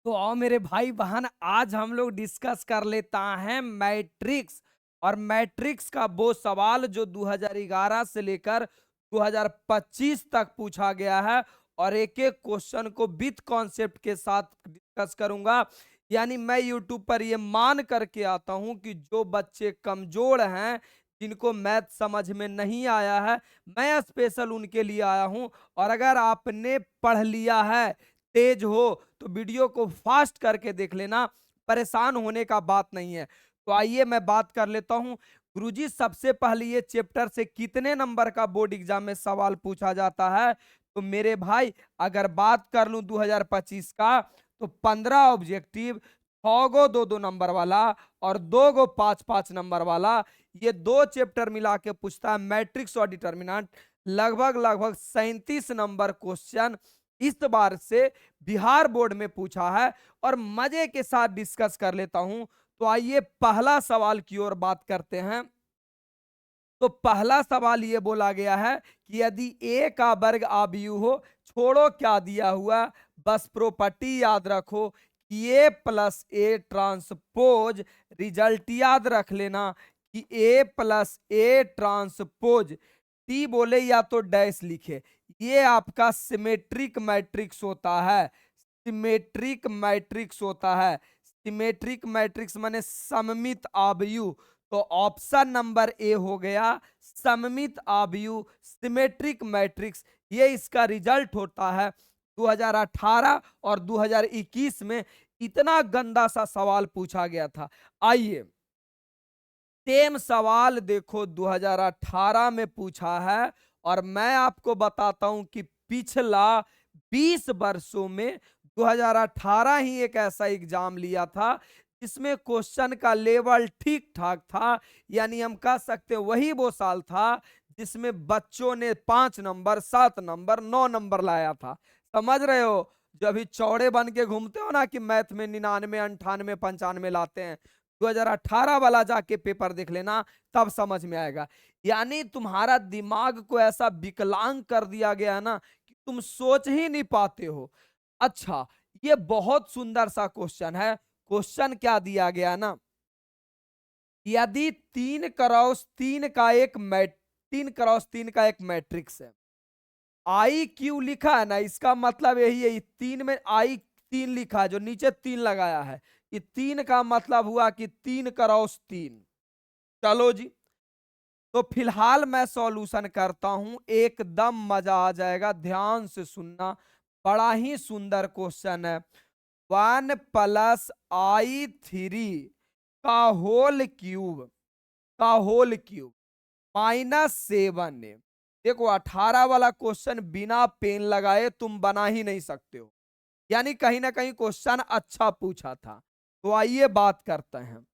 तो आओ मेरे भाई बहन, आज हम लोग डिस्कस कर लेता है मैट्रिक्स। और मैट्रिक्स का वो सवाल जो 2011 से लेकर 2025 तक पूछा गया है, और एक एक क्वेश्चन को विथ कॉन्सेप्ट के साथ डिस्कस करूंगा। यानी मैं यूट्यूब पर ये मान करके आता हूं कि जो बच्चे कमजोर हैं, जिनको मैथ समझ में नहीं आया है, मैं स्पेशल उनके लिए आया हूं। और अगर आपने पढ़ लिया है, तेज हो, तो वीडियो को फास्ट करके देख लेना, परेशान होने का बात नहीं है। तो आइए मैं बात कर लेता हूं। गुरुजी, सबसे पहले ये चैप्टर से कितने नंबर का बोर्ड एग्जाम में सवाल पूछा जाता है? तो मेरे भाई, अगर बात कर लूं 2025 का, तो 15 ऑब्जेक्टिव, 6 गो 2-2 नंबर वाला और 2 गो 5-5 नंबर वाला, ये दो चैप्टर मिला के पूछता है मैट्रिक्स और डिटर्मिनेंट। लगभग लगभग 37 नंबर क्वेश्चन इस बार से बिहार बोर्ड में पूछा है, और मजे के साथ डिस्कस कर लेता हूं। तो आइए पहला सवाल की ओर बात करते हैं। तो पहला सवाल ये बोला गया है कि यदि ए का वर्ग अवयु हो, छोड़ो क्या दिया हुआ, बस प्रॉपर्टी याद रखो कि ए प्लस ए ट्रांसपोज, रिजल्ट याद रख लेना कि ए प्लस ए ट्रांसपोज, टी बोले या तो डैश लिखे, ये आपका सिमेट्रिक मैट्रिक्स होता है। सिमेट्रिक मैट्रिक्स होता है। सिमेट्रिक मैट्रिक्स माने सममित आव्यूह। तो ऑप्शन नंबर ए हो गया सममित आव्यूह सिमेट्रिक मैट्रिक्स, ये इसका रिजल्ट होता है। 2018 और 2021 में इतना गंदा सा सवाल पूछा गया था। आइए सेम सवाल देखो 2018 में पूछा है, और मैं आपको बताता हूं कि पिछला 20 वर्षों में 2018 ही एक ऐसा एग्जाम लिया था जिसमें क्वेश्चन का लेवल ठीक ठाक था। यानी हम कह सकते वही वो साल था जिसमें बच्चों ने 5 नंबर, 7 नंबर, 9 नंबर लाया था। समझ रहे हो? जो अभी चौड़े बन के घूमते हो ना कि मैथ में 99, 98, 95 लाते हैं, 2018 वाला जाके पेपर देख लेना, तब समझ में आएगा। यानी तुम्हारा दिमाग को ऐसा विकलांग कर दिया गया है ना कि तुम सोच ही नहीं पाते हो। अच्छा, ये बहुत सुंदर सा क्वेश्चन है। क्वेश्चन क्या दिया गया ना, यदि 3 का एक मैट्रिक्स है, आई क्यू लिखा है ना, इसका मतलब यही है, 3 में आई 3 लिखा है, जो नीचे 3 लगाया है, ये 3 का मतलब हुआ कि 3 क्रॉस 3। चलो जी, तो फिलहाल मैं सॉल्यूशन करता हूं, एकदम मजा आ जाएगा, ध्यान से सुनना। बड़ा ही सुंदर क्वेश्चन है। 1 + i3 का होल क्यूब -7। देखो 18 वाला क्वेश्चन बिना पेन लगाए तुम बना ही नहीं सकते हो, यानी कहीं ना कहीं क्वेश्चन अच्छा पूछा था। तो आइए बात करते हैं।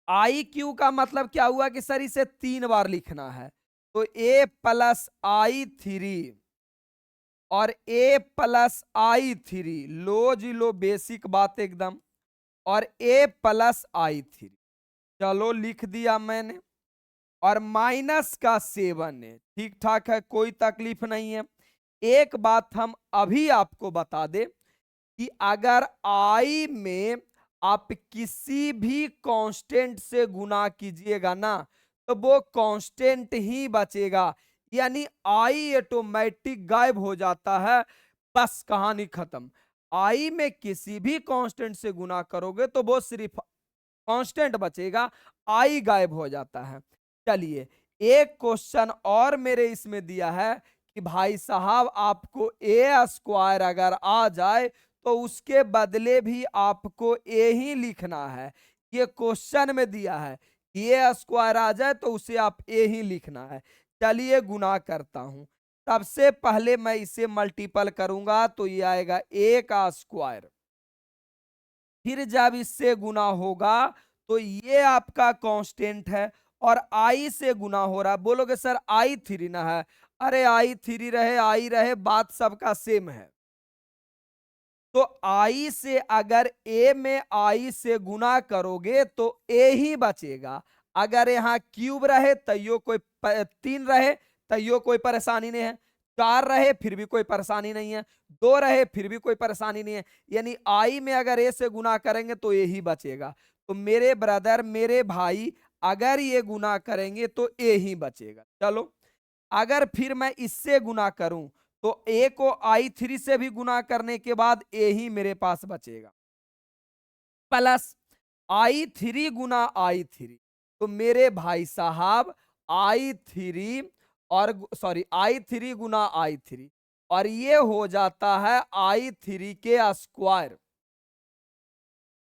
आई क्यू का मतलब क्या हुआ कि सर इसे 3 बार लिखना है। तो a + i3 और a + i3, low ji low, basic बात एकदम। और a + i3, चलो लिख दिया मैंने। और -7 है, ठीक ठाक है, कोई तकलीफ नहीं है। एक बात हम अभी आपको बता दें कि अगर आई में आप किसी भी कांस्टेंट से गुना कीजिएगा ना, तो वो कांस्टेंट ही बचेगा, यानी आई ऑटोमेटिक गायब हो जाता है। बस कहानी खत्म। आई में किसी भी कांस्टेंट से गुना करोगे तो वो सिर्फ कांस्टेंट बचेगा, आई गायब हो जाता है। चलिए, एक क्वेश्चन और मेरे इसमें दिया है कि भाई साहब आपको a² अगर आ जाए तो उसके बदले भी आपको ए ही लिखना है। ये क्वेश्चन में दिया है कि a² आ जाए तो उसे आप ए ही लिखना है। चलिए गुना करता हूं। सबसे पहले मैं इसे मल्टीपल करूंगा तो ये आएगा a²। फिर जब इससे गुना होगा तो ये आपका कांस्टेंट है, और आई से गुना हो रहा है। बोलोगे सर i3 ना है? अरे i3 रहे आई रहे, बात सबका सेम है। तो आई से अगर ए में आई से गुना करोगे तो ए ही बचेगा। अगर यहां क्यूब रहे तैयो कोई 3 रहे तैयो कोई परेशानी नहीं है। 4 रहे फिर भी कोई परेशानी नहीं है, 2 रहे फिर भी कोई परेशानी नहीं है, यानी आई में अगर ए से गुना करेंगे तो ए ही बचेगा। तो मेरे ब्रदर, मेरे भाई, अगर ये गुना करेंगे तो ए ही बचेगा। चलो, अगर फिर मैं इससे गुना करूं तो ए को i3 से भी गुना करने के बाद ए ही मेरे पास बचेगा, प्लस i3 गुना i3। तो मेरे भाई साहब i3 और सॉरी i3 गुना i3, और ये हो जाता है i3 के स्क्वायर,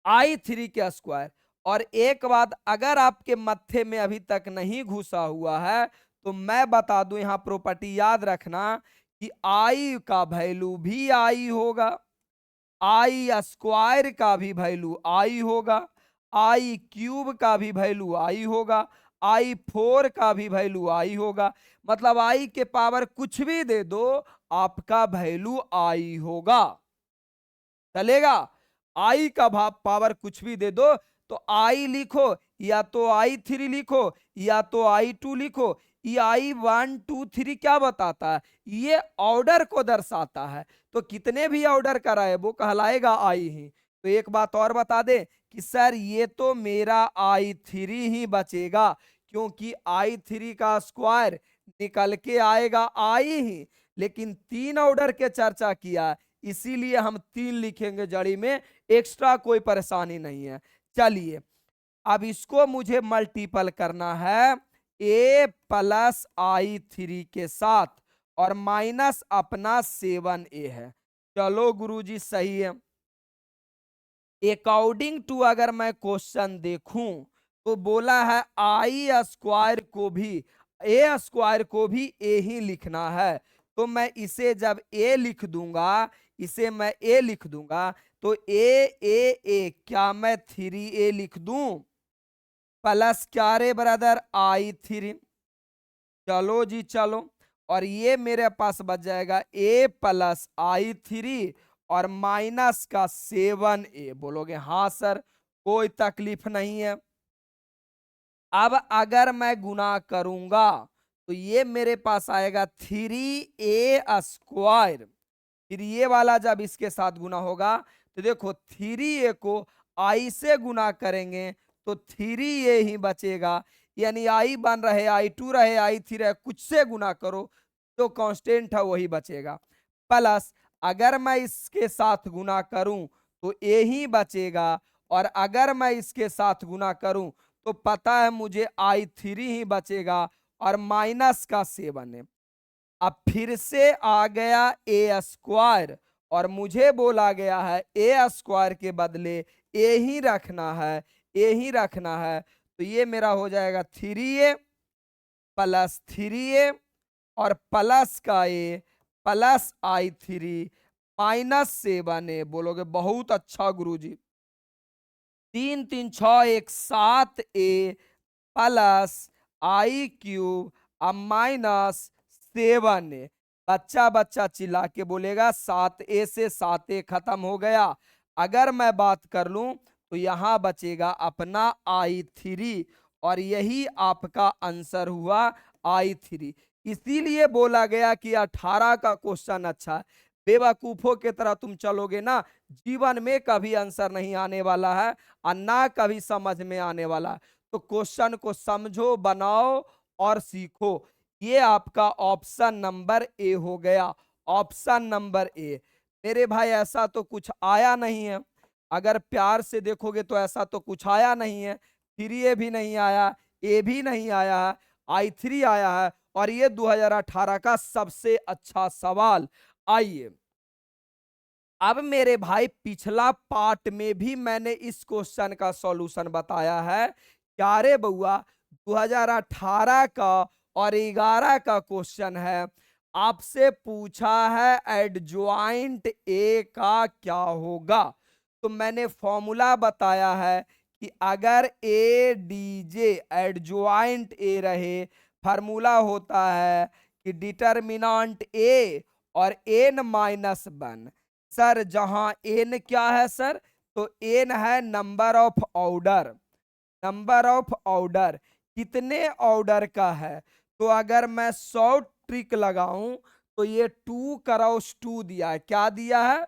i3 के स्क्वायर। और एक बात अगर आपके मत्थे में अभी तक नहीं घुसा हुआ है तो मैं बता दूं, यहां प्रॉपर्टी याद रखना कि i का वैल्यू भी i होगा, आई स्क्वायर का भी वैल्यू आई होगा, आई क्यूब का भी वैल्यू आई होगा, i4 का भी वैल्यू आई होगा। मतलब आई के पावर कुछ भी दे दो, आपका वैल्यू आई होगा, चलेगा। आई का पावर कुछ भी दे दो तो आई लिखो, या तो i3 लिखो, या तो i2 लिखो। ये i1 2 3 क्या बताता है? ये ऑर्डर को दर्शाता है। तो कितने भी ऑर्डर कराए वो कहलाएगा आई ही। तो एक बात और बता दे कि सर ये तो मेरा i3 ही बचेगा, क्योंकि i3 का स्क्वायर निकल के आएगा आई ही, लेकिन 3 ऑर्डर के चर्चा किया, इसीलिए हम 3 लिखेंगे जड़ी में, एक्स्ट्रा कोई परेशानी नहीं है। चलिए, अब इसको मुझे मल्टीपल करना है a प्लस i3 के साथ, और माइनस अपना 7a है। चलो गुरुजी सही है। अकॉर्डिंग टू अगर मैं क्वेश्चन देखूं तो बोला है आई स्क्वायर को भी, ए स्क्वायर को भी ए ही लिखना है। तो मैं इसे जब ए लिख दूंगा, इसे मैं ए लिख दूंगा, तो ए क्या मैं 3a लिख दूं, प्लस क्या रे ब्रदर i3। चलो जी चलो, और ये मेरे पास बच जाएगा a प्लस i3 और माइनस का 7a। बोलोगे हाँ सर, कोई तकलीफ नहीं है। अब अगर मैं गुना करूंगा तो ये मेरे पास आएगा 3a स्क्वायर, फिर ये वाला जब इसके साथ गुना होगा तो देखो 3a को i से गुना करेंगे तो 3a ही बचेगा, यानी i बन रहे, i2 रहे, i3 रहे, कुछ से गुना करो तो कांस्टेंट है वही बचेगा। प्लस अगर मैं इसके साथ गुना करूं तो a ही बचेगा, और अगर मैं इसके साथ गुना करूं तो पता है मुझे i3 ही बचेगा, और माइनस का 7 है। अब फिर से आ गया ए स्क्वायर, और मुझे बोला गया है ए स्क्वायर के बदले ए ही रखना है, ए ही रखना है। तो ये मेरा हो जाएगा 3a प्लस 3a और प्लस का ए प्लस i3 माइनस 7a। बोलोगे बहुत अच्छा गुरुजी। 3 3 6 1 7a प्लस i क्यूब अब माइनस 7a। बच्चा बच्चा चिल्ला के बोलेगा 7a से 7a खत्म हो गया। अगर मैं बात कर लूं तो यहां बचेगा अपना i3, और यही आपका आंसर हुआ i3। इसीलिए बोला गया कि 18 का क्वेश्चन अच्छा है। बेवकूफों की तरह तुम चलोगे ना, जीवन में कभी आंसर नहीं आने वाला है और ना कभी समझ में आने वाला है। तो क्वेश्चन को समझो, बनाओ और सीखो। ये आपका ऑप्शन नंबर ए हो गया, ऑप्शन नंबर ए। मेरे भाई ऐसा तो कुछ आया नहीं है, अगर प्यार से देखोगे तो ऐसा तो कुछ आया नहीं है। 3a भी नहीं आया, ए भी नहीं आया है, i3 आया है, और ये 2018 का सबसे अच्छा सवाल। आइए, अब मेरे भाई पिछला पार्ट में भी मैंने इस क्वेश्चन का सॉल्यूशन बताया है। क्या रे बउआ, 2018 का और 11 का क्वेश्चन है। आपसे पूछा है एडजॉइंट ए का क्या होगा, तो मैंने फॉर्मूला बताया है कि अगर A D J adjoint A रहे, फार्मूला होता है कि डिटर्मिनेंट ए और n माइनस 1। सर जहां n क्या है सर, तो n है number of order, number of order कितने ऑर्डर का है। तो अगर मैं 100 ट्रिक लगाऊं तो ये 2 क्रॉस 2 दिया है। क्या दिया है?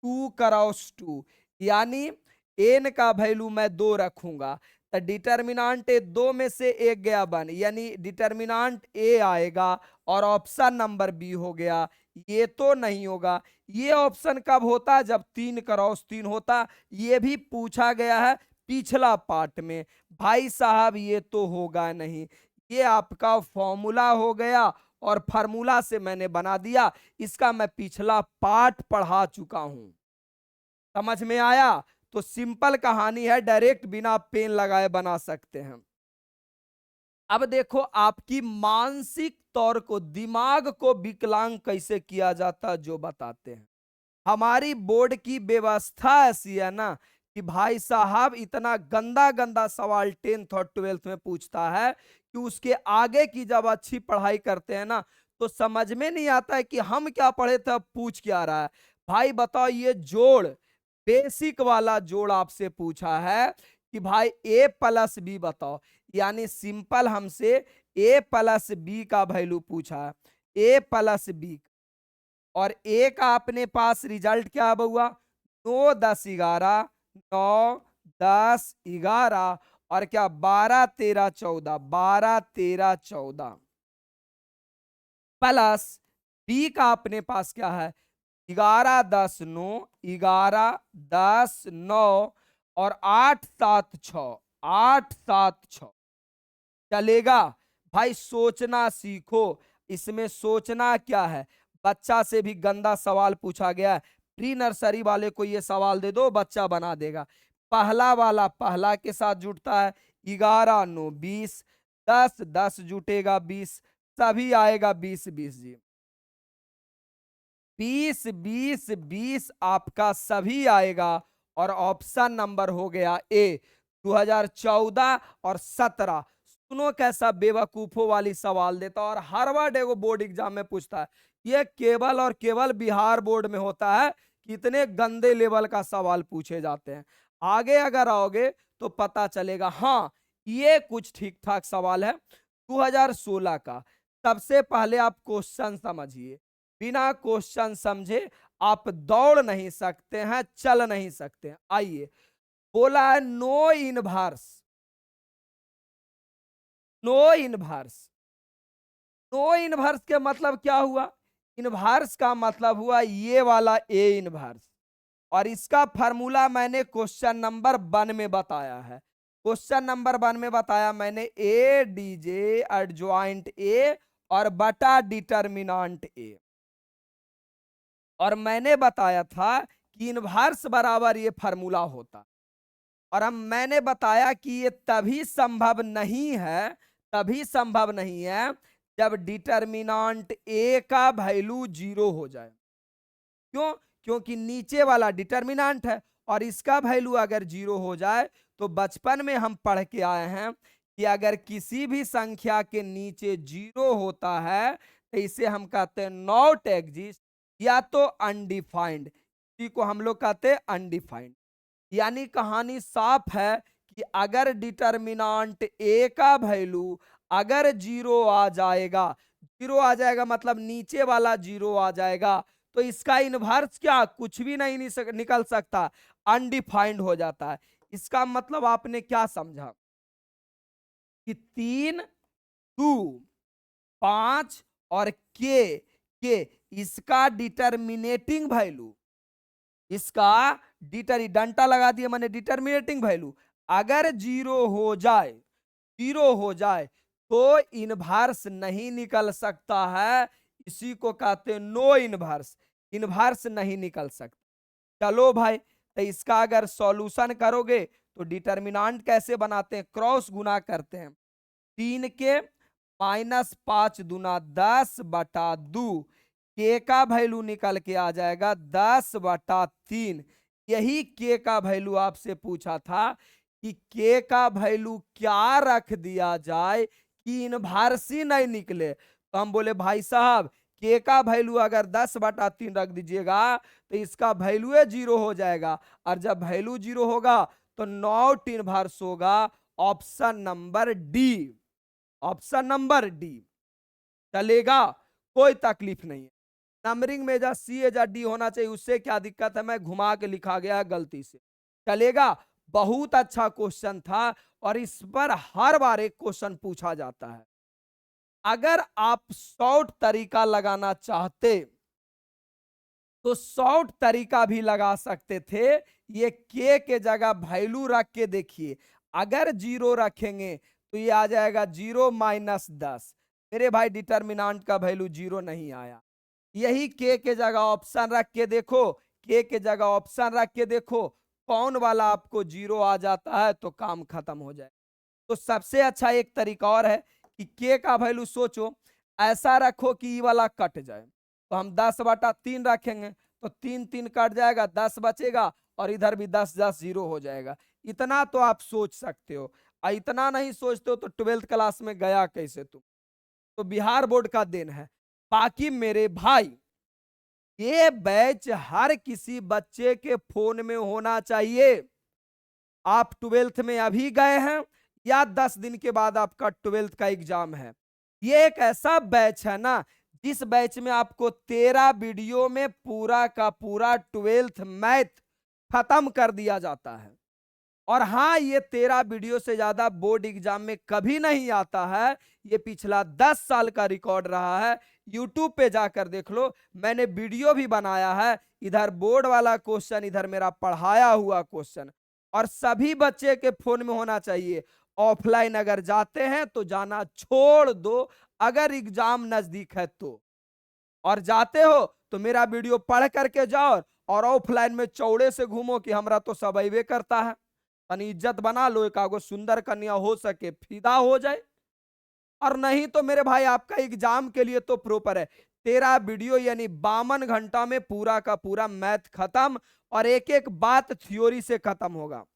2 क्रॉस 2, यानी n का वैल्यू मैं 2 रखूंगा तो डिटर्मिनांट ए 2 में से एक गया 1, यानी डिटर्मिनांट ए आएगा और ऑप्शन नंबर बी हो गया। ये तो नहीं होगा। ये ऑप्शन कब होता है? जब 3 क्रॉस 3 होता। ये भी पूछा गया है पिछला पार्ट में। भाई साहब ये तो होगा नहीं। ये आपका फॉर्मूला हो गया और फार्मूला से मैंने बना दिया। इसका मैं पिछला पार्ट पढ़ा चुका हूं। समझ में आया? तो सिंपल कहानी है, डायरेक्ट बिना पेन लगाए बना सकते हैं। अब देखो आपकी मानसिक तौर को, दिमाग को विकलांग कैसे किया जाता जो बताते हैं। हमारी बोर्ड की व्यवस्था ऐसी है ना कि भाई साहब इतना गंदा गंदा सवाल 10th और 12th में पूछता है कि उसके आगे की जब अच्छी पढ़ाई करते हैं ना तो समझ में नहीं आता है कि हम क्या पढ़े थे, अब पूछ क्या रहा है। भाई बताओ, ये जोड़, बेसिक वाला जोड़ आपसे पूछा है कि भाई a प्लस बी बताओ, यानी सिंपल हमसे a प्लस बी का वैल्यू पूछा है, a प्लस बी। और ए का अपने पास रिजल्ट क्या हुआ? 9 10 11, 9 10 11 और क्या 12 13 14, 12 13 14 प्लस बी का अपने पास क्या है? 11 10 9, 11 10 9 और 8 7 6, 8 7 6। चलेगा? भाई सोचना सीखो। इसमें सोचना क्या है? बच्चा से भी गंदा सवाल पूछा गया है। प्री नर्सरी वाले को ये सवाल दे दो, बच्चा बना देगा। पहला वाला पहला के साथ जुटता है, 11 9 20, 10 10 जुटेगा 20, सभी आएगा 20 20 जी। 20 20 20 आपका सभी आएगा और ऑप्शन नंबर हो गया ए। 2014 और 17। सुनो कैसा बेवकूफों वाली सवाल देता और हर बार एगो बोर्ड एग्जाम में पूछता है। ये केवल और केवल बिहार बोर्ड में होता है कि इतने गंदे लेवल का सवाल पूछे जाते हैं। आगे अगर आओगे तो पता चलेगा। हाँ, ये कुछ ठीक ठाक सवाल है 2016 का। सबसे पहले आप क्वेश्चन समझिए। बिना क्वेश्चन समझे आप दौड़ नहीं सकते हैं, चल नहीं सकते हैं। आइए, बोला है no inverse. No inverse, no inverse के मतलब क्या हुआ? इनवर्स का मतलब हुआ ये वाला ए इनवर्स। और इसका फार्मूला मैंने क्वेश्चन नंबर 1 में बताया है। क्वेश्चन नंबर 1 में बताया मैंने, ए डीजे एडजॉइंट ए और बटा डिटर्मिनांट ए। और मैंने बताया था कि इनवर्स बराबर ये फार्मूला होता। और हम मैंने बताया कि ये तभी संभव नहीं है, तभी संभव नहीं है जब डिटर्मिनांट ए का वैल्यू 0 हो जाए। क्यों? क्योंकि नीचे वाला डिटर्मिनांट है और इसका वैल्यू अगर 0 हो जाए तो बचपन में हम पढ़ के आए हैं कि अगर किसी भी संख्या के नीचे 0 होता है तो इसे हम कहते हैं नॉट एग्जिस्ट या तो अनडिफाइंड। इसी को हम लोग कहते हैं अनडिफाइंड। यानी कहानी साफ है कि अगर डिटर्मिनांट ए का वैल्यू अगर 0 आ जाएगा, 0 आ जाएगा मतलब नीचे वाला 0 आ जाएगा, तो इसका इनवर्स क्या? कुछ भी नहीं निकल सकता, अनडिफाइंड हो जाता है। इसका मतलब आपने क्या समझा कि 3 2 5 और के इसका डिटर्मिनेटिंग वैल्यू, इसका डंटा लगा दिया मैंने, डिटर्मिनेटिंग वैल्यू अगर 0 हो जाए, 0 हो जाए तो इनवर्स नहीं निकल सकता है। इसी को कहते हैं नो इनवर्स। इनवर्स नहीं निकल सकता। चलो भाई, तो इसका अगर सॉल्यूशन करोगे तो डिटर्मिनांट कैसे बनाते हैं? क्रॉस गुना करते हैं। 3 के -5 दूना 10 बटा 2, के का वैल्यू निकल के आ जाएगा 10 बटा 3। यही के का वैल्यू आपसे पूछा था कि के का वैल्यू क्या रख दिया जाए कि इनवर्स ही नहीं निकले। तो हम बोले भाई साहब के का वैल्यू अगर 10 बटा 3 रख दीजिएगा तो इसका वैल्यू 0 हो जाएगा। और जब वैल्यू 0 होगा तो नॉट इनवर्स होगा। Option number D, option number D. चलेगा? कोई तकलीफ नहीं है। नंबरिंग में जा सी या डी होना चाहिए, उससे क्या दिक्कत है, मैं घुमा के लिखा गया है गलती से, चलेगा। बहुत अच्छा क्वेश्चन था और इस पर हर बार एक क्वेश्चन पूछा जाता है। अगर आप शॉर्ट तरीका लगाना चाहते तो शॉर्ट तरीका भी लगा सकते थे। ये के जगह वैल्यू रख के देखिए, अगर जीरो रखेंगे तो ये आ जाएगा 0 - 10। मेरे भाई डिटर्मिनेंट का वैल्यू जीरो नहीं आया। यही के जगह ऑप्शन रख के देखो, के जगह ऑप्शन रख के देखो, कौन वाला आपको जीरो आ जाता है तो काम खत्म हो जाए। तो सबसे अच्छा एक तरीका और है कि के का वैल्यू सोचो, ऐसा रखो कि ये वाला कट जाए। तो हम 10/3 रखेंगे तो 3 3 कट जाएगा, 10 बचेगा और इधर भी 10 10 जीरो हो जाएगा। इतना तो आप सोच सकते हो, और इतना नहीं सोचते हो तो 12th क्लास में गया कैसे तुम। तो बिहार बोर्ड का देन है। बाकी मेरे भाई, ये बैच हर किसी बच्चे के फोन में होना चाहिए। आप 12th में अभी गए हैं या 10 दिन के बाद आपका 12th का एग्जाम है, ये एक ऐसा बैच है ना जिस बैच में आपको 13 वीडियो में पूरा का पूरा 12th मैथ खत्म कर दिया जाता है। और हाँ, ये 13 वीडियो से ज्यादा बोर्ड एग्जाम में कभी नहीं आता है। ये पिछला 10 साल का रिकॉर्ड रहा है। यूट्यूब पे जाकर देख लो, मैंने वीडियो भी बनाया है। इधर बोर्ड वाला क्वेश्चन, इधर मेरा पढ़ाया हुआ क्वेश्चन, और सभी बच्चे के फोन में होना चाहिए। ऑफलाइन अगर जाते हैं तो जाना छोड़ दो, अगर एग्जाम नजदीक है तो। और जाते हो तो मेरा वीडियो पढ़ करके जाओ, और ऑफलाइन में चौड़े से घूमो कि हमरा तो सब अबे करता है। तनी इज्जत बना लो, एक आगो सुंदर कन्या हो सके फिदा हो जाए। और नहीं तो मेरे भाई आपका एग्जाम के लिए तो प्रॉपर है, 13 वीडियो यानी 52 घंटा में पूरा का पूरा मैथ खत्म, और एक एक बात थ्योरी से खत्म होगा।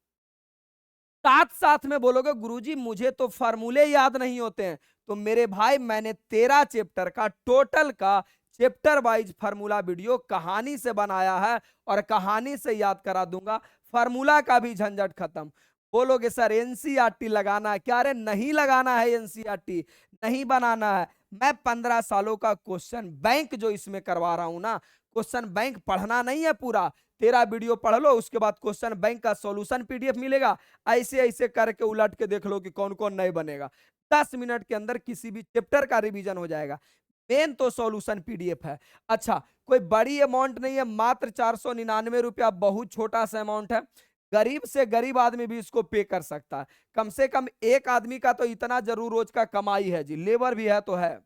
साथ साथ में बोलोगे गुरुजी मुझे तो फार्मूले याद नहीं होते हैं, तो मेरे भाई मैंने 13 चैप्टर का टोटल का चैप्टर वाइज फार्मूला वीडियो कहानी से बनाया है, और कहानी से याद करा दूंगा। फार्मूला का भी झंझट खत्म। बोलोगे सर एनसीईआरटी लगाना है क्या? अरे नहीं लगाना है एनसीईआरटी, नहीं बनाना है। मैं 15 सालों का क्वेश्चन बैंक जो इसमें करवा रहा हूं ना, क्वेश्चन बैंक पढ़ना नहीं है पूरा, 13 वीडियो पढ़ लो, उसके बाद क्वेश्चन बैंक का सॉल्यूशन पीडीएफ मिलेगा। ऐसे ऐसे करके उलट के देख लो कि कौन कौन नहीं बनेगा। 10 मिनट के अंदर किसी भी चैप्टर का रिवीजन हो जाएगा। मेन तो सॉल्यूशन पीडीएफ है। अच्छा, कोई बड़ी अमाउंट नहीं है, मात्र 499 रुपया, बहुत छोटा सा अमाउंट है। गरीब से गरीब आदमी भी इसको पे कर सकता है। कम से कम एक आदमी का तो इतना जरूर रोज का कमाई है जी, लेबर भी है तो है।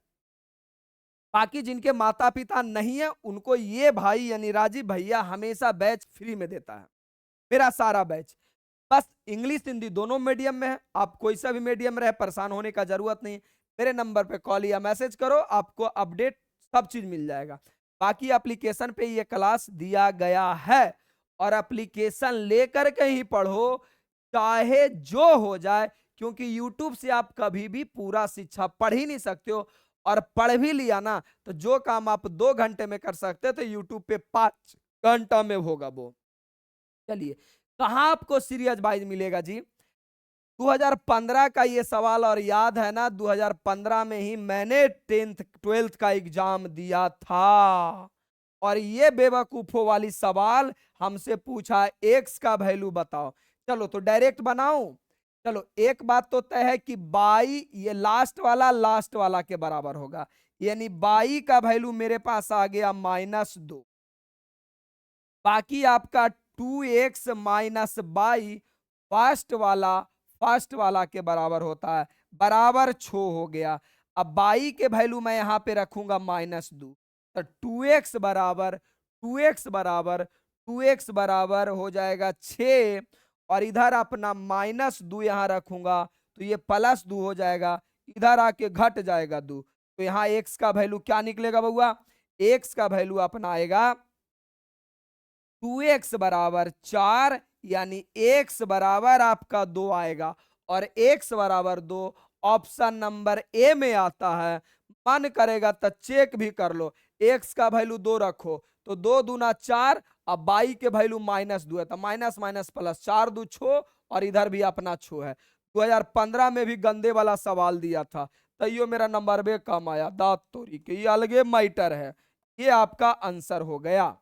बाकी जिनके माता पिता नहीं है उनको ये भाई यानी राजीव भैया हमेशा बैच फ्री में देता है, मेरा सारा बैच। बस इंग्लिश हिंदी दोनों मीडियम में है, आप कोई सा भी मीडियम रहे, परेशान होने का जरूरत नहीं। मेरे नंबर पे कॉल या मैसेज करो, आपको अपडेट सब चीज मिल जाएगा। बाकी एप्लीकेशन पे ये क्लास दिया गया है, और एप्लीकेशन लेकर के ही पढ़ो, चाहे जो हो जाए। क्योंकि यूट्यूब से आप कभी भी पूरा शिक्षा पढ़ ही नहीं सकते हो, और पढ़ भी लिया ना तो जो काम आप 2 घंटे में कर सकते तो यूट्यूब पे 5 घंटा में होगा वो। चलिए, कहां आपको सीरियस वाइज मिलेगा जी? 2015 का ये सवाल, और याद है ना 2015 में ही मैंने 10th 12th का एग्जाम दिया था, और ये बेवकूफों वाली सवाल हमसे पूछा एक्स का वैल्यू बताओ। चलो तो डायरेक्ट बनाऊं। चलो, एक बात तो तय है कि बाई ये लास्ट वाला के बराबर होगा, यानी बाई का वैल्यू मेरे पास आ गया -2। बाकी आपका 2x-बाई फर्स्ट वाला के बराबर होता है, बराबर 6 हो गया। अब बाई के वैल्यू मैं यहां पे रखूंगा -2, तो 2x बराबर 2x बराबर हो जाएगा 6, और इधर अपना -2 यहां रखूंगा तो ये +2 हो जाएगा, इधर आके घट जाएगा 2। तो यहां x का वैल्यू क्या निकलेगा बउआ? x का वैल्यू अपना आएगा 2x बराबर 4, यानी x बराबर आपका 2 आएगा, और x बराबर 2 ऑप्शन नंबर ए में आता है। मन करेगा तो चेक भी कर लो, x का वैल्यू 2 रखो तो 2 दूना 4, अब बाई के वैल्यू -2 है तो माइनस माइनस प्लस, 4 2 6, और इधर भी अपना 6 है। 2015 में भी गंदे वाला सवाल दिया था, तैयो मेरा नंबर बे कम आया, दांत तोरी के, ये अलगे मैटर है। ये आपका आंसर हो गया।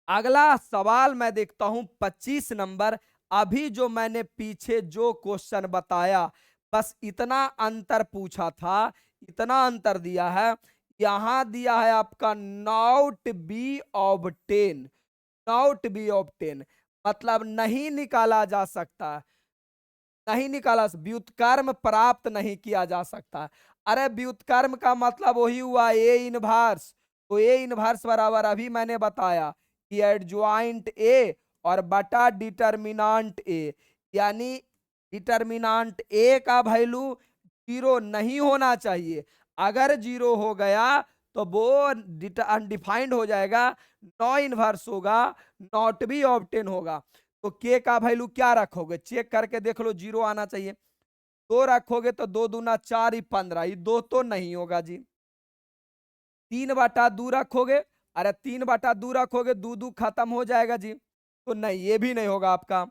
अगला सवाल मैं देखता हूं 25 नंबर। अभी जो मैंने पीछे जो क्वेश्चन बताया, बस इतना अंतर पूछा था, इतना अंतर दिया है। यहां दिया है आपका not be of 10, not be of 10 मतलब नहीं निकाला जा सकता, नहीं निकाला, व्युत्क्रम प्राप्त नहीं किया जा सकता। अरे व्युत्क्रम का मतलब वही हुआ ए इनवर्स। तो ए इनवर्स बराबर अभी मैंने बताया कि एडज्वाइंट ए और बटा डिटर्मिनांट ए, यानी डिटर्मिनांट ए का वैल्यू जीरो नहीं होना चाहिए। अगर जीरो हो गया तो वो अनडिफाइंड हो जाएगा, नॉ इनवर्स होगा, नॉट बी ऑब्टेन होगा। तो के का वैल्यू क्या रखोगे, चेक करके देख लो, जीरो आना चाहिए। दो रखोगे तो दो दूना चार ही 15, ये दो तो नहीं होगा जी। 3/2 रखोगे, अरे 3/2 रखोगे, दू दू खत्म हो जाएगा जी, तो नहीं, ये भी नहीं होगा आपका।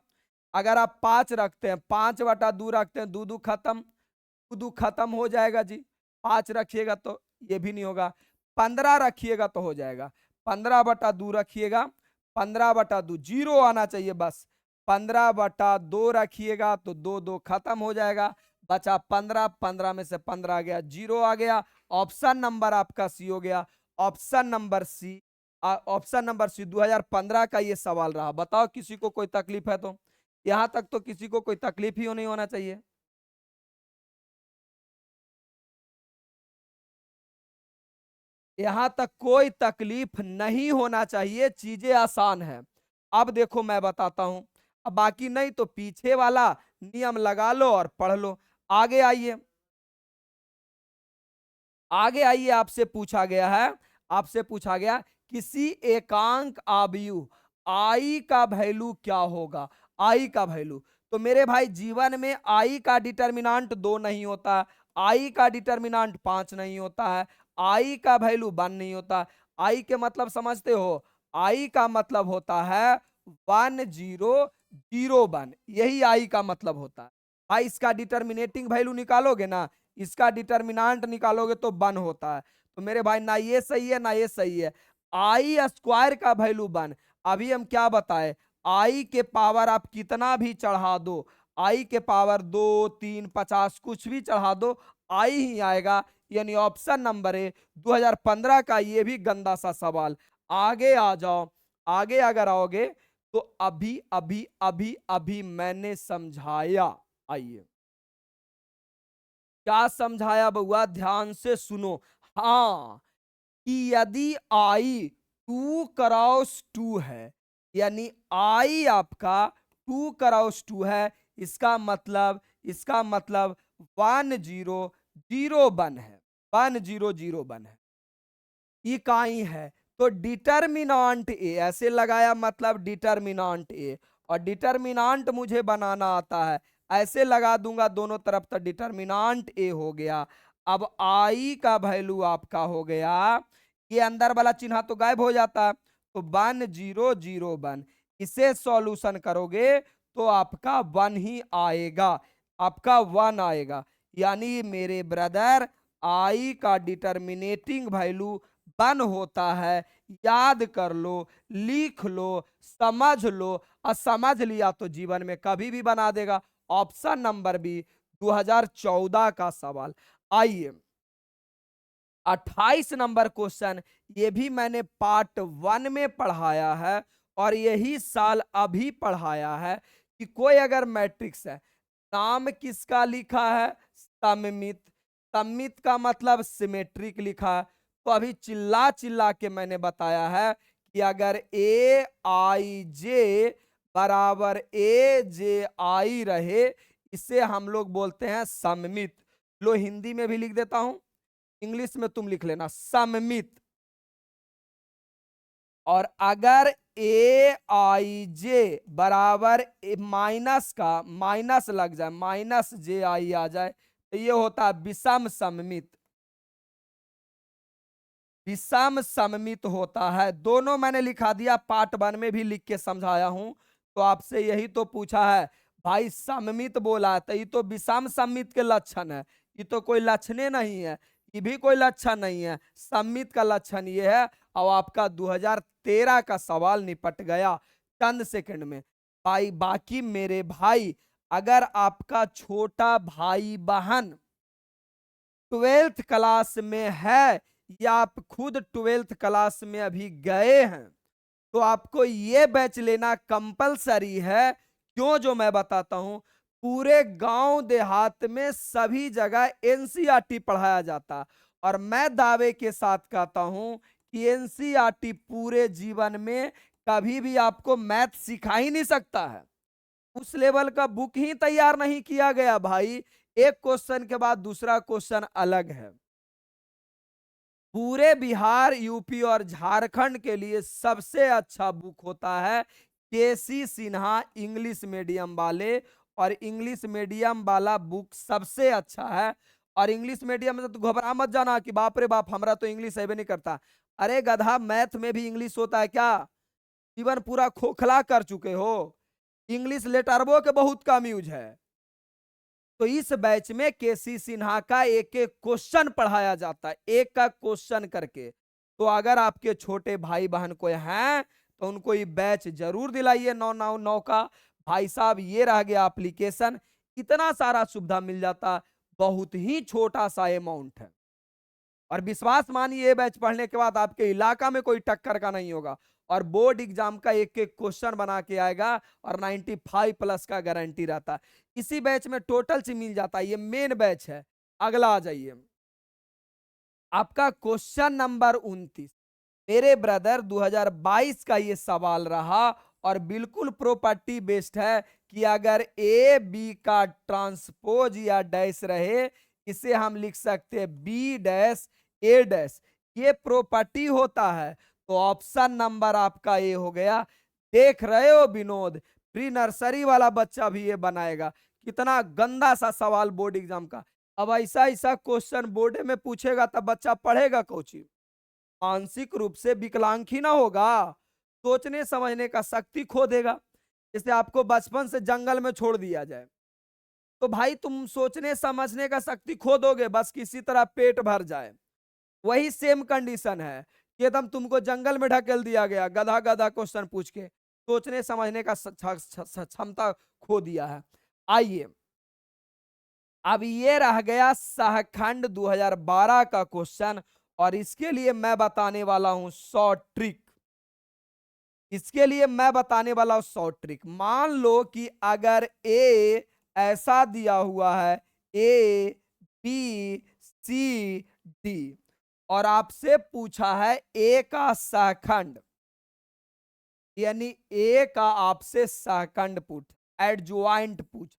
अगर आप 5 रखते हैं, 5/2 रखते हैं, दू दू खत्म, दू दू खत्म हो जाएगा जी। 5 रखिएगा तो ये भी नहीं होगा। 15 रखिएगा तो हो जाएगा। 15/2 रखिएगा, 15/2 जीरो आना चाहिए बस। 15/2 रखिएगा तो दो दो खत्म हो जाएगा, बचा 15, 15 में से 15 आ गया, जीरो आ गया। ऑप्शन नंबर आपका सी हो गया, option number C. Option number C 2015 का ये सवाल रहा। बताओ किसी को कोई तकलीफ है तो? यहां तक तो किसी को कोई तकलीफ ही नहीं होना चाहिए। यहां तक कोई तकलीफ नहीं होना चाहिए, चीजें आसान है। अब देखो मैं बताता हूं, अब बाकी नहीं तो पीछे वाला नियम लगा लो और पढ़ लो। आगे आइए, आगे आइए, आपसे पूछा गया है, आपसे पूछा गया किसी एकांक आव्यूह आई का वैल्यू क्या होगा। आई का वैल्यू, तो मेरे भाई जीवन में आई का डिटर्मिनांट 2 नहीं होता, आई का डिटर्मिनांट 5 नहीं होता है, आई का वैल्यू 1 नहीं होता। आई के मतलब समझते हो? आई का मतलब होता है 1001, यही आई का मतलब होता है। भाई इसका डिटर्मिनेटिंग वैल्यू निकालोगे ना, इसका डिटर्मिनांट निकालोगे तो 1 होता है। तो मेरे भाई ना ये सही है ना ये सही है। आई स्क्वायर का वैल्यू 1। अभी हम क्या बताए, आई के पावर आप कितना भी चढ़ा दो, आई के पावर 2 3 50 कुछ भी चढ़ा दो, आई ही आएगा। यानी ऑप्शन नंबर ए 2015 का ये भी गंदा सा सवाल। आगे आ जाओ, आगे अगर आओगे तो अभी अभी अभी अभी मैंने समझाया, आइए क्या समझाया बउआ, ध्यान से सुनो। हाँ, कि यदि आई 2 क्रॉस 2 है, यानी आई आपका 2 क्रॉस 2 है, इसका मतलब, इसका मतलब 1001 है, 1001 है, इकाई है। तो डिटर्मिनांट ए ऐसे लगाया, मतलब डिटर्मिनांट ए, और डिटर्मिनांट मुझे बनाना आता है, ऐसे लगा दूंगा दोनों तरफ, तो डिटर्मिनांट ए हो गया। अब आई का वैल्यू आपका हो गया, ये अंदर वाला चिन्ह तो गायब हो जाता है, तो 1001, इसे सॉल्यूशन करोगे तो आपका 1 ही आएगा, आपका 1 आएगा। यानी मेरे ब्रदर आई का डिटर्मिनेटिंग वैल्यू 1 होता है। याद कर लो, लिख लो, समझ लो, और समझ लिया तो जीवन में कभी भी बना देगा। ऑप्शन नंबर बी 2014 का सवाल। आइए 28 नंबर क्वेश्चन, ये भी मैंने पार्ट 1 में पढ़ाया है और यही साल अभी पढ़ाया है कि कोई अगर मैट्रिक्स है, नाम किसका लिखा है, सममित, सममित का मतलब सिमेट्रिक लिखा है। तो अभी चिल्ला चिल्ला के मैंने बताया है कि अगर ए आई जे बराबर ए जे आई रहे, इसे हम लोग बोलते हैं सममित। लो हिंदी में भी लिख देता हूं, इंग्लिश में तुम लिख लेना सममित। और अगर ए आई जे बराबर माइनस का माइनस लग जाए, माइनस जे आई आ जाए, तो ये होता है विषम सममित, विषम सममित होता है। दोनों मैंने लिखा दिया, पार्ट 1 में भी लिख के समझाया हूं। तो आपसे यही तो पूछा है भाई, सममित बोला है तो ये तो विषम सममित के लक्षण है, ये तो कोई लक्षणे नहीं है, ये भी कोई लक्षण नहीं है, सम्मित का लक्षण ये है। और आपका 2013 का सवाल निपट गया चंद सेकंड में। भाई बाकी मेरे भाई, अगर आपका छोटा भाई बहन 12th क्लास में है या आप खुद 12th क्लास में अभी गए हैं, तो आपको ये बैच लेना कंपलसरी है। क्यों, जो मैं बताता हूं। पूरे गांव देहात में सभी जगह एनसीईआरटी पढ़ाया जाता, और मैं दावे के साथ कहता हूं कि एनसीईआरटी पूरे जीवन में कभी भी आपको मैथ सिखा ही नहीं सकता है। उस लेवल का बुक ही तैयार नहीं किया गया भाई। एक क्वेश्चन के बाद दूसरा क्वेश्चन अलग है। पूरे बिहार, यूपी और झारखंड के लिए सबसे अच्छा बुक होता है केसी सिन्हा इंग्लिश मीडियम वाले, और इंग्लिश मीडियम वाला बुक सबसे अच्छा है। और इंग्लिश मीडियम में तो घबरा मत जाना कि बाप रे बाप हमरा तो इंग्लिश है भी नहीं करता। अरे गधा, मैथ में भी इंग्लिश होता है क्या? जीवन पूरा खोखला कर चुके हो। इंग्लिश लेटरबो के बहुत कम यूज है। तो इस बैच में केसी सिन्हा का एक एक क्वेश्चन पढ़ाया जाता है, एक का क्वेश्चन करके। तो अगर आपके छोटे भाई बहन कोई हैं तो उनको ये बैच जरूर दिलाइए 999 का। भाई साहब ये रह गया एप्लीकेशन, इतना सारा सुविधा मिल जाता, बहुत ही छोटा सा अमाउंट है। और विश्वास मानिए ये बैच पढ़ने के बाद आपके इलाका में कोई टक्कर का नहीं होगा, और बोर्ड एग्जाम का एक एक क्वेश्चन बना के आएगा, और 95 प्लस का गारंटी रहता है। इसी बैच में टोटल से मिल जाता है। ये मेन बैच है। अगला आ जाइए, आपका क्वेश्चन नंबर 29। मेरे ब्रदर 2022 का ये सवाल रहा, और बिल्कुल प्रॉपर्टी बेस्ड है कि अगर ए बी का ट्रांसपोज या डैश रहे, इसे हम लिख सकते हैं बी डैश ए डैश, ये प्रॉपर्टी होता है। तो ऑप्शन नंबर आपका ए हो गया। देख रहे हो विनोद, प्री नर्सरी वाला बच्चा भी ये बनाएगा। कितना गंदा सा सवाल बोर्ड एग्जाम का। अब ऐसा ऐसा क्वेश्चन बोर्ड में पूछेगा तब बच्चा पढ़ेगा कोची? मानसिक रूप से विकलांग ही ना होगा, सोचने समझने का शक्ति खो देगा। जैसे आपको बचपन से जंगल में छोड़ दिया जाए, तो भाई तुम सोचने समझने का शक्ति खो दोगे, बस किसी तरह पेट भर जाए। वही सेम कंडीशन है कि एकदम तुमको जंगल में ढकेल दिया गया, गधा गधा क्वेश्चन पूछ के सोचने समझने का क्षमता खो दिया है। आइए, अब ये रह गया सहखंड 2012 का क्वेश्चन, और इसके लिए मैं बताने वाला हूं शॉर्ट ट्रिक। इसके लिए मैं बताने वाला हूं शॉर्ट ट्रिक। मान लो कि अगर ए ऐसा दिया हुआ है, ए बी सी डी, और आपसे पूछा है ए का सहखंड, यानी ए का आपसे सहखंड पूछ, एडज्वाइंट पूछ,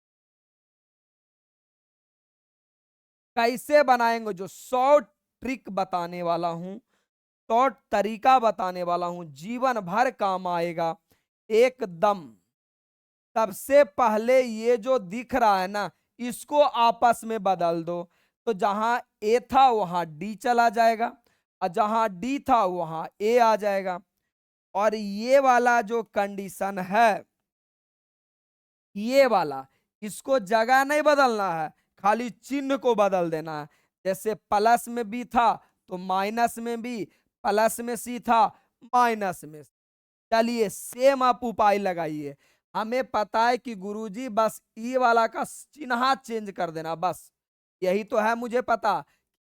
कैसे बनाएंगे? जो शॉर्ट ट्रिक बताने वाला हूं, शॉर्ट तरीका बताने वाला हूं, जीवन भर काम आएगा एकदम। सबसे पहले ये जो दिख रहा है ना, इसको आपस में बदल दो। तो जहां ए था वहां डी चला जाएगा, और जहां डी था वहां ए आ जाएगा। और ये वाला जो कंडीशन है, ये वाला, इसको जगह नहीं बदलना है, खाली चिन्ह को बदल देना है। जैसे प्लस में बी था तो माइनस में बी, प्लस में सी था माइनस में। चलिए सेम आप उपाय लगाइए। हमें पता है कि गुरुजी बस ई वाला का चिन्ह चेंज कर देना, बस यही तो है मुझे पता।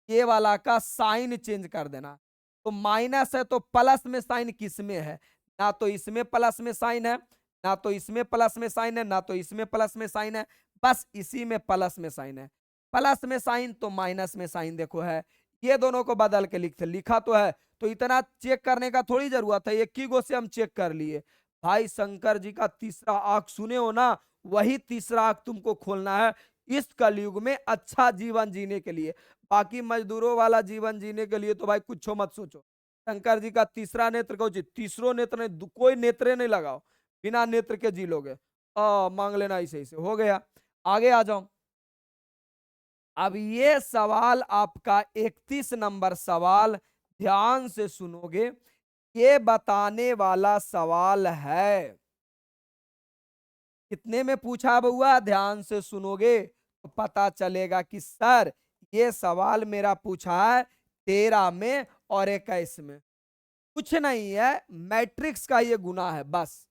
ये वाला का साइन चेंज कर देना। तो माइनस है तो प्लस में साइन किस में है? ना तो इसमें प्लस में साइन है, ना तो इसमें प्लस में साइन है, ना तो इसमें प्लस में साइन है, बस इसी में प्लस में साइन है। प्लस में साइन तो माइनस में साइन देखो है। ये दोनों को बदल के लिखते, लिखा तो है, तो इतना चेक करने का थोड़ी जरूरत है, एक ही गो से हम चेक कर लिए। भाई शंकर जी का तीसरा आंख सुने हो ना, वही तीसरा आंख तुमको खोलना है इस कलयुग में अच्छा जीवन जीने के लिए। बाकी मजदूरों वाला जीवन जीने के लिए तो भाई कुछ मत सोचो। शंकर जी का तीसरा नेत्र को तीसरो नेत्र ने कोई नेत्रे नहीं लगाओ, बिना नेत्र के जी लोगे। मांग लेना ऐसे ऐसे हो गया। आगे आ जाओ। अब ये सवाल आपका 31 नंबर सवाल, ध्यान से सुनोगे। ये बताने वाला सवाल है, कितने में पूछा हुआ, ध्यान से सुनोगे तो पता चलेगा कि सर ये सवाल मेरा पूछा है 13 में और 21 में। कुछ नहीं है, मैट्रिक्स का ये गुना है, बस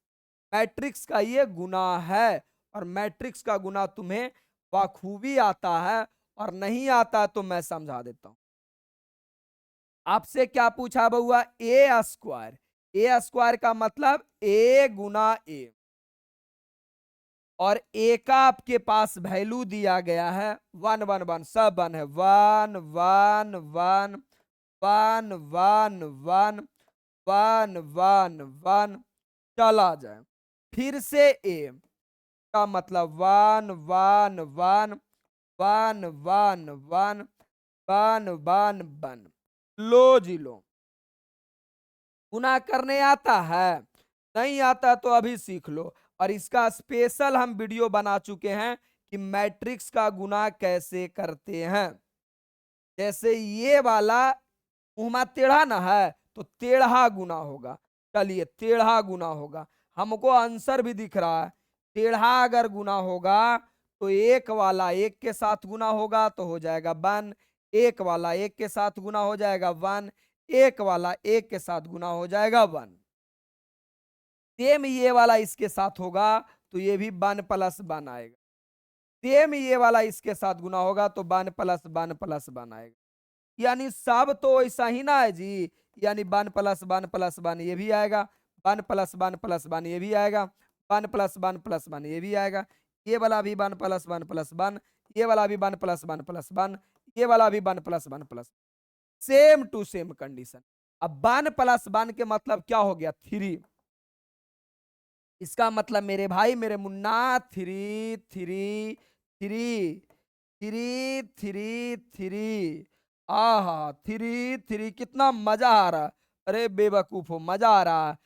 मैट्रिक्स का ये गुना है। और मैट्रिक्स का गुना तुम्हें बखूबी आता है, और नहीं आता तो मैं समझा देता हूं। आपसे क्या पूछा बउआ? ए स्क्वायर। ए स्क्वायर का मतलब ए गुना ए, और ए का आपके पास वैल्यू दिया गया है 1 1 1, सब 1 है, 1 1 1 1 1 1 1 1 1, चला जाए। फिर से ए का मतलब 1 1 1 1 1 1 1 1 1। लो जी लो, गुना करने आता है? नहीं आता तो अभी सीख लो। और इसका स्पेशल हम वीडियो बना चुके हैं कि मैट्रिक्स का गुना कैसे करते हैं। जैसे ये वाला मुंह टेढ़ा ना है, तो टेढ़ा गुना होगा। चलिए, टेढ़ा गुना होगा, हमको आंसर भी दिख रहा है। टेढ़ा अगर गुना होगा तो एक वाला एक के साथ गुना होगा तो हो जाएगा 1, एक वाला एक के साथ गुना हो जाएगा 1, एक वाला एक के साथ गुना हो जाएगा 1। सेम ये वाला इसके साथ होगा तो ये भी 1 + 1 आएगा। सेम ये वाला इसके साथ गुना होगा तो 1 + 1 + 1 आएगा। यानी सब तो ऐसा ही ना है जी। यानी 1 + 1 + 1 ये भी आएगा, 1 + 1 + 1 ये भी आएगा, 1 + 1 + 1 ये भी आएगा। ये वाला भी 1 + 1 + 1, ये वाला भी 1 + 1 + 1, ये वाला भी 1 + 1 +, सेम टू सेम कंडीशन। अब 1 + 1 के मतलब क्या हो गया? 3। इसका मतलब मेरे भाई मेरे मुन्ना 3 3 3 3 3 3, आहा 3 3, कितना मजा आ रहा है। अरे बेवकूफ हो, मजा आ रहा है।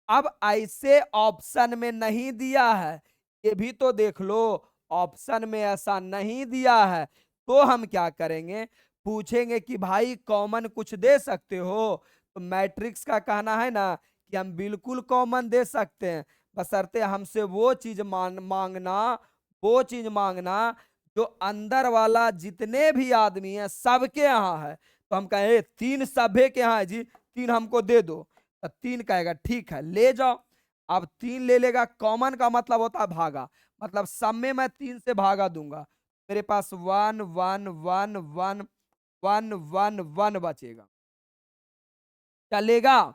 अब ऐसे ऑप्शन में नहीं दिया है, ये भी तो देख लो। ऑप्शन में ऐसा नहीं दिया है तो हम क्या करेंगे? पूछेंगे कि भाई कॉमन कुछ दे सकते हो? तो मैट्रिक्स का कहना है ना कि हम बिल्कुल कॉमन दे सकते हैं, बशर्ते हमसे वो चीज मांगना, वो चीज मांगना जो अंदर वाला जितने भी आदमी हैं सबके यहाँ है। तो हम कहें 3 सभ्य के यहाँ है जी, 3 हमको दे दो। तो 3 कहेगा ठीक है ले जाओ। अब 3 ले लेगा, कॉमन का मतलब होता है भागा, मतलब सब में मैं 3 से भागा दूंगा, मेरे पास 1 1 1 1 1 1 1 बचेगा, चलेगा।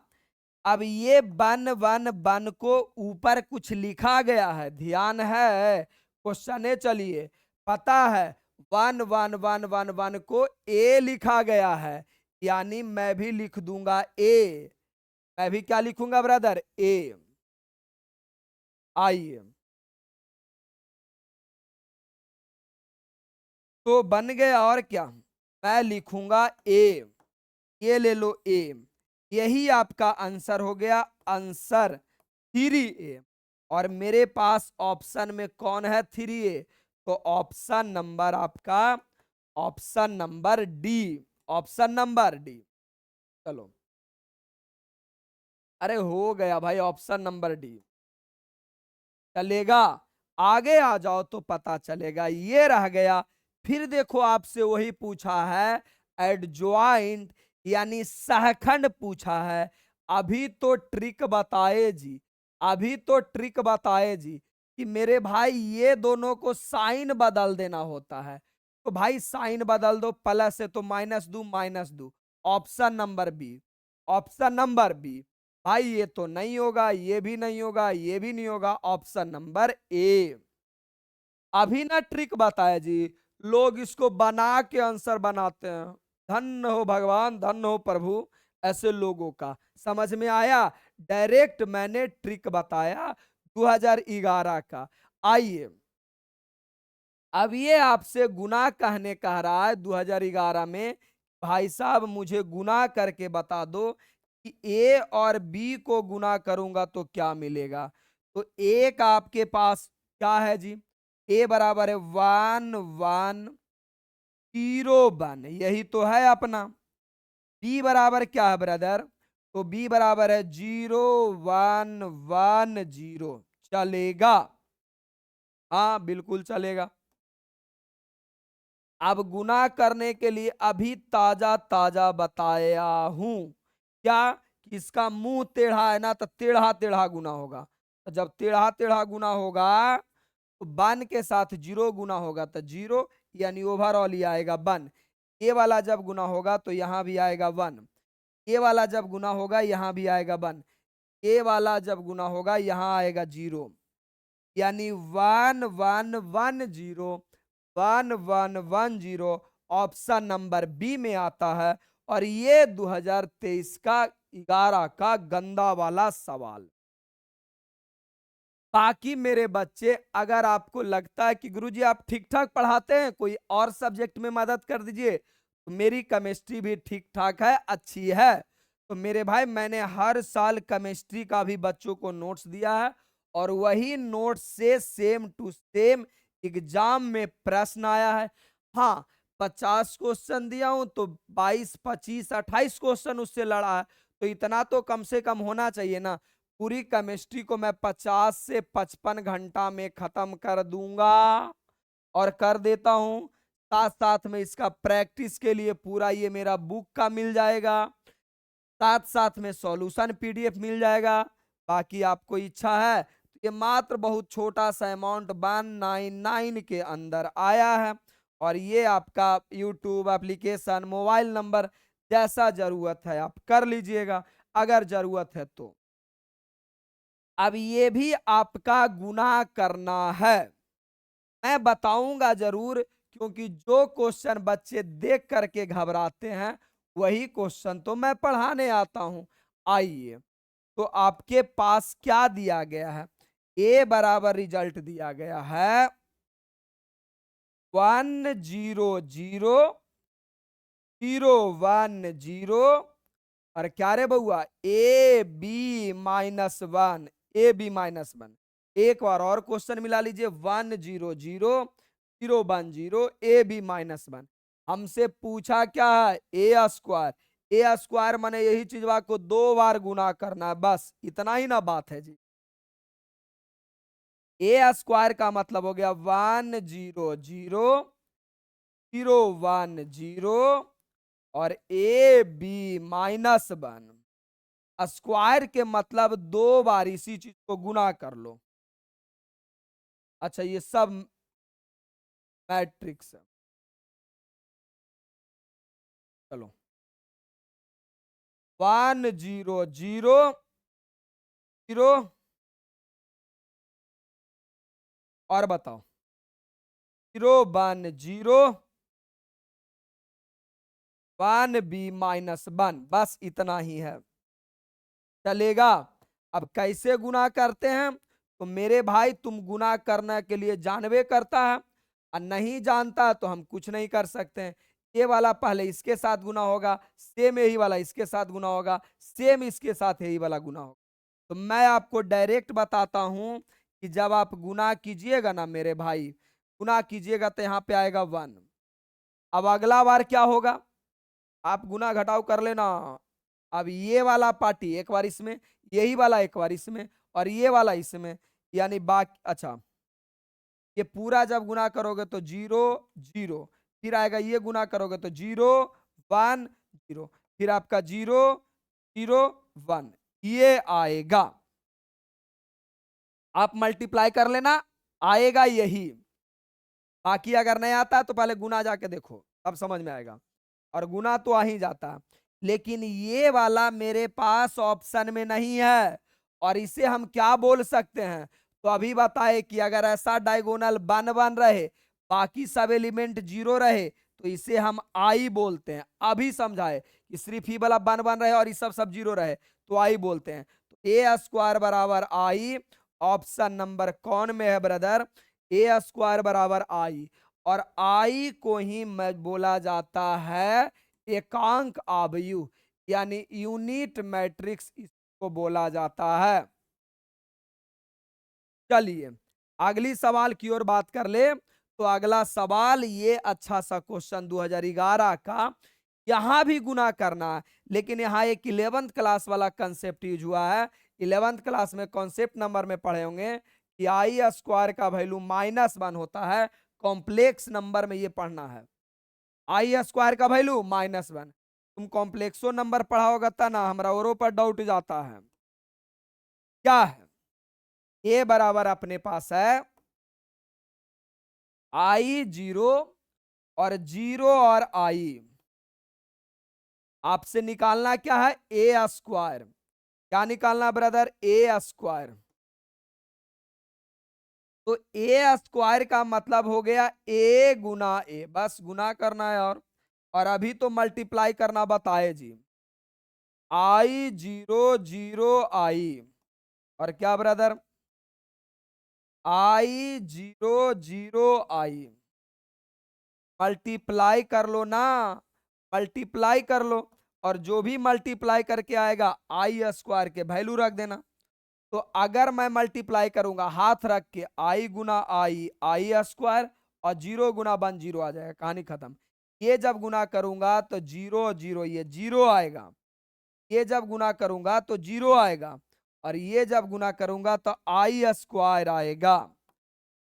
अब ये 1 1 1 को ऊपर कुछ लिखा गया है, ध्यान है क्वेश्चन है। चलिए, पता है 1 1 1 1 1 को ए लिखा गया है, यानी मैं भी लिख दूंगा ए। मैं भी क्या लिखूंगा ब्रदर? ए। आइए, तो बन गया, और क्या? मैं लिखूंगा ए, ये ले लो ए। यही आपका आंसर हो गया, आंसर 3A। और मेरे पास ऑप्शन में कौन है? 3A। तो ऑप्शन नंबर आपका, option number D, option number D. चलो, अरे हो गया भाई, ऑप्शन नंबर डी चलेगा। आगे आ जाओ तो पता चलेगा, ये रह गया। फिर देखो, आपसे वही पूछा है एडजॉइंट, यानी सहखंड पूछा है। अभी तो ट्रिक बताए जी, अभी तो ट्रिक बताए जी कि मेरे भाई ये दोनों को साइन बदल देना होता है। तो भाई साइन बदल दो, प्लस है तो माइनस दो, माइनस दो। Option number B, option number B. भाई ये तो नहीं होगा, ये भी नहीं होगा, ये भी नहीं होगा, ऑप्शन नंबर ए। अभी ना ट्रिक बताया जी, लोग इसको बना के आंसर बनाते हैं। धन्य हो भगवान, धन्य हो प्रभु, ऐसे लोगों का। समझ में आया? डायरेक्ट मैंने ट्रिक बताया 2011 का। आइए, अब ये आपसे गुना कहने कह रहा है 2011 में, भाई साहब मुझे गुना करके बता दो कि ए और बी को गुना करूंगा तो क्या मिलेगा। तो एक आपके पास क्या है जी? ए बराबर है 1 1 0 1, यही तो है अपना। बी बराबर क्या है ब्रदर? तो बी बराबर है 0 1 1 0, चलेगा? हाँ बिल्कुल चलेगा। अब गुना करने के लिए अभी ताजा ताजा बताया हूं क्या कि इसका मुंह टेढ़ा है ना, तो टेढ़ा टेढ़ा गुना होगा। तो जब टेढ़ा टेढ़ा गुना होगा तो 1 के साथ 0 गुना होगा तो 0, यानी ओवरऑल ही आएगा 1। ये वाला जब गुना होगा तो यहाँ भी आएगा 1। ये वाला जब गुना होगा यहाँ भी आएगा 1। ये वाला जब गुना होगा यहाँ आएगा 0, यानी 1 1 1 0 1 1 1 0 ऑप्शन नंबर बी में आता है। और ये 2023 का 11 का गंदा वाला सवाल। बाकी मेरे बच्चे, अगर आपको लगता है कि गुरुजी आप ठीक ठाक पढ़ाते हैं, कोई और सब्जेक्ट में मदद कर दीजिए, तो मेरी केमिस्ट्री भी ठीक ठाक है, अच्छी है। तो मेरे भाई, मैंने हर साल केमिस्ट्री का भी बच्चों को नोट्स दिया है, और वही नोट्स से सेम टू सेम एग्जाम में प्रश्न आया है। हाँ, 50 क्वेश्चन दिया हूं तो 22 25 28 क्वेश्चन उससे लड़ा है, तो इतना तो कम से कम होना चाहिए ना। पूरी केमिस्ट्री को मैं 50 से 55 घंटा में खत्म कर दूंगा, और कर देता हूं। साथ साथ में इसका प्रैक्टिस के लिए पूरा ये मेरा बुक का मिल जाएगा, साथ साथ में सॉल्यूशन पीडीएफ मिल जाएगा। बाकी आपको इच्छा है तो ये मात्र बहुत छोटा सा अमाउंट 199 के अंदर आया है, और ये आपका यूट्यूब एप्लीकेशन, मोबाइल नंबर, जैसा जरूरत है आप कर लीजिएगा अगर जरूरत है तो। अब ये भी आपका गुना करना है, मैं बताऊंगा जरूर, क्योंकि जो क्वेश्चन बच्चे देख करके घबराते हैं वही क्वेश्चन तो मैं पढ़ाने आता हूं। आइए, तो आपके पास क्या दिया गया है? ए बराबर रिजल्ट दिया गया है 1 0 0 0 1 0, और क्या रे बउआ, ए बी -1, ए बी -1। एक बार और क्वेश्चन मिला लीजिए, 1 0 0 0 1 0 ए बी -1। हमसे पूछा क्या है? ए स्क्वायर। ए स्क्वायर माने यही चीज को 2 बार गुना करना है, बस इतना ही ना बात है जी। ए स्क्वायर का मतलब हो गया 1 0 0 0 1 0 और ए बी -1। स्क्वायर के मतलब 2 बार इसी चीज को गुना कर लो। अच्छा, ये सब मैट्रिक्स है। चलो, 1 0 0 0, और बताओ 0 1 0 1 बी -1, बस इतना ही है, चलेगा। अब कैसे गुना करते हैं? तो मेरे भाई, तुम गुना करने के लिए जानवे करता है, और नहीं जानता तो हम कुछ नहीं कर सकते हैं। ये वाला पहले इसके साथ गुना होगा, सेम यही वाला इसके साथ गुना होगा, सेम इसके साथ यही वाला गुना होगा। तो मैं आपको डायरेक्ट बताता हूं कि जब आप गुना कीजिएगा ना मेरे भाई, गुना कीजिएगा तो यहाँ पे आएगा 1। अब अगला बार क्या होगा? आप गुना घटाव कर लेना। अब ये वाला पार्टी एक बार इसमें, यही वाला एक बार इसमें, और ये वाला इसमें, यानी बाकी, अच्छा, ये पूरा जब गुना करोगे तो 0 0, फिर आएगा ये गुना करोगे तो 0 1 0, फिर आपका 0 0 1, ये आएगा। आप मल्टीप्लाई कर लेना, आएगा यही। बाकी अगर नहीं आता तो पहले गुना जाके देखो, तब समझ में आएगा। और गुना तो आ ही जाता है, लेकिन ये वाला मेरे पास ऑप्शन में नहीं है, और इसे हम क्या बोल सकते हैं? तो अभी बताए कि अगर ऐसा डायगोनल बन बन रहे, बाकी सब एलिमेंट 0 रहे, तो इसे हम आई बोलते हैं। अभी समझाए कि सिर्फ ही वाला बन बन रहे और ये सब 0 रहे, तो आई बोलते हैं। तो ए स्क्वायर बराबर आई, ऑप्शन नंबर कौन में है ब्रदर? ए स्क्वायर बराबर आई, और आई को ही बोला जाता है एकांक आव्यूह, यानी यूनिट मैट्रिक्स इसको बोला जाता है। चलिए, अगली सवाल की ओर बात कर ले। तो अगला सवाल, ये अच्छा सा क्वेश्चन 2011 का, यहां भी गुना करना है, लेकिन यहाँ एक 11th क्लास वाला कंसेप्ट यूज हुआ है। 11th क्लास में कॉन्सेप्ट नंबर में पढ़े होंगे कि आई स्क्वायर का वैल्यू -1 होता है, कॉम्प्लेक्स नंबर में ये पढ़ना है। आई स्क्वायर का वैल्यू -1। तुम कॉम्प्लेक्सो नंबर पढ़ा होगा था ना, हमरा औरों पर डाउट जाता है। क्या है? ए बराबर अपने पास है I0 और 0 और I। आपसे निकालना क्या है? ए स्क्वायर। क्या निकालना ब्रदर? ए स्क्वायर। तो ए स्क्वायर का मतलब हो गया ए गुना ए, बस गुना करना है। और अभी तो मल्टीप्लाई करना बताए जी। I0 0 I और क्या ब्रदर? I0 0 I मल्टीप्लाई कर लो ना, मल्टीप्लाई कर लो। और जो भी मल्टीप्लाई करके आएगा आई स्क्वायर के वैल्यू रख देना। तो अगर मैं मल्टीप्लाई करूंगा हाथ रख के, आई गुना आई स्क्वायर, और 0 गुना 1 0 आ जाएगा, कहानी खत्म। ये जब गुना करूंगा तो 0 0 ये 0 आएगा, ये जब गुना करूंगा तो 0 आएगा, और ये जब गुना करूंगा तो आई स्क्वायर आएगा।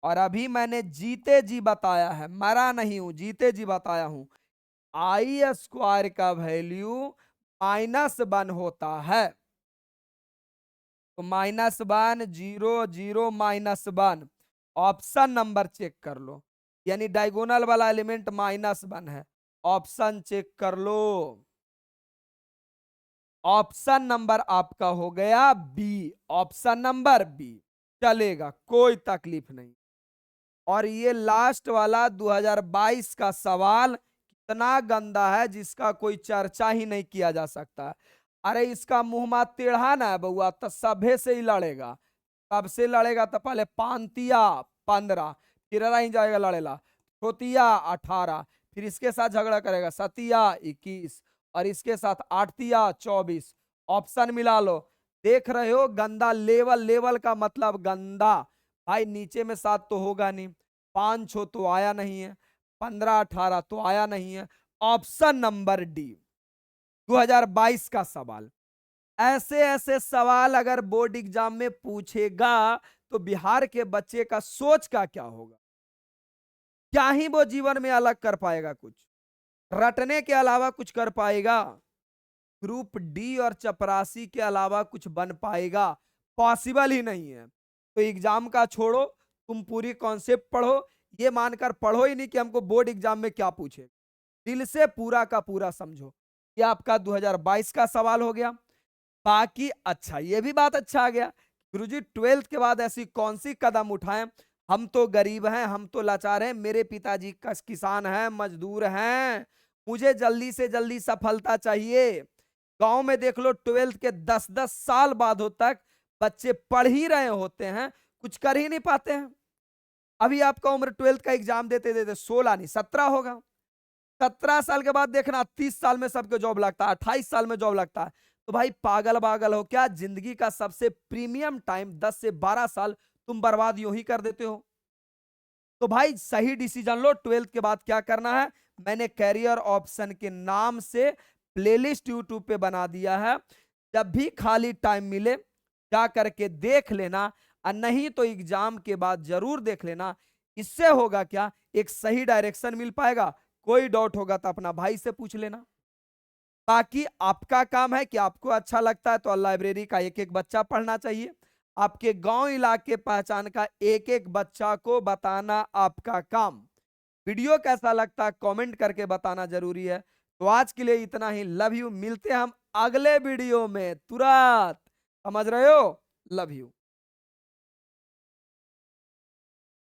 और अभी मैंने जीते जी बताया है, मरा नहीं हूं, जीते जी बताया हूं, आई स्क्वायर का वैल्यू -1 होता है। तो -1 0 0 -1, ऑप्शन नंबर चेक कर लो, यानी डायगोनल वाला एलिमेंट -1 है। ऑप्शन चेक कर लो, ऑप्शन नंबर आपका हो गया बी, ऑप्शन नंबर बी। चलेगा, कोई तकलीफ नहीं। और ये लास्ट वाला 2022 का सवाल कितना गंदा है, जिसका कोई चर्चा ही नहीं किया जा सकता। अरे इसका मुंह टेढ़ा ना है बउआ, तो सभे से ही लड़ेगा। सबसे लड़ेगा तो पहले पांतिया 15, फिर रही जाएगा लड़ेला छोतिया 18, फिर इसके साथ झगड़ा करेगा सतिया 21, और इसके साथ आठतिया 24। ऑप्शन मिला लो, देख रहे हो गंदा लेवल, लेवल का मतलब गंदा। भाई नीचे में 7 तो होगा नहीं, 5 6 तो आया नहीं है, 15 18 तो आया नहीं है। ऑप्शन नंबर डी 2022 का सवाल। ऐसे ऐसे सवाल अगर बोर्ड एग्जाम में पूछेगा तो बिहार के बच्चे का सोच का क्या होगा? क्या ही वो जीवन में अलग कर पाएगा? कुछ रटने के अलावा कुछ कर पाएगा? ग्रुप डी और चपरासी के अलावा कुछ बन पाएगा? पॉसिबल ही नहीं है। तो एग्जाम का छोड़ो, तुम पूरी कॉन्सेप्ट पढ़ो, ये मानकर पढ़ो ही नहीं कि हमको बोर्ड एग्जाम में क्या पूछे। दिल से पूरा का पूरा समझो। ये आपका 2022 का सवाल हो गया। बाकी अच्छा, ये भी बात अच्छा आ गया, गुरुजी 12th के बाद ऐसी कौन सी कदम उठाएं? हम तो गरीब हैं, हम तो लाचार हैं, मेरे पिताजी किसान हैं, मजदूर हैं, मुझे जल्दी से जल्दी सफलता चाहिए। गांव में देख लो 12th के 10-10 साल बाद तक बच्चे पढ़ ही रहे होते हैं, कुछ कर ही नहीं पाते हैं। अभी आपका उम्र 12th का एग्जाम देते देते 16 नहीं 17 होगा। 17 साल के बाद देखना 30 साल में सबको जॉब लगता है, 28 साल में जॉब लगता है। तो भाई पागल पागल हो क्या? जिंदगी का सबसे प्रीमियम टाइम 10 से 12 साल तुम बर्बाद यूं ही कर देते हो। तो भाई सही डिसीजन लो, 12th के बाद क्या करना है। मैंने कैरियर ऑप्शन के नाम से प्लेलिस्ट यूट्यूब पे बना दिया है, जब भी खाली टाइम मिले जा करके देख लेना, और नहीं तो एग्जाम के बाद जरूर देख लेना। इससे होगा क्या, एक सही डायरेक्शन मिल पाएगा। कोई डाउट होगा तो अपना भाई से पूछ लेना। बाकी आपका काम है कि आपको अच्छा लगता है तो लाइब्रेरी का एक एक बच्चा पढ़ना चाहिए, आपके गांव इलाके पहचान का एक एक बच्चा को बताना आपका काम। वीडियो कैसा लगता है कमेंट करके बताना जरूरी है। तो आज के लिए इतना ही, लव यू। मिलते हैं हम अगले वीडियो में तुरंत, समझ रहे हो? Love you.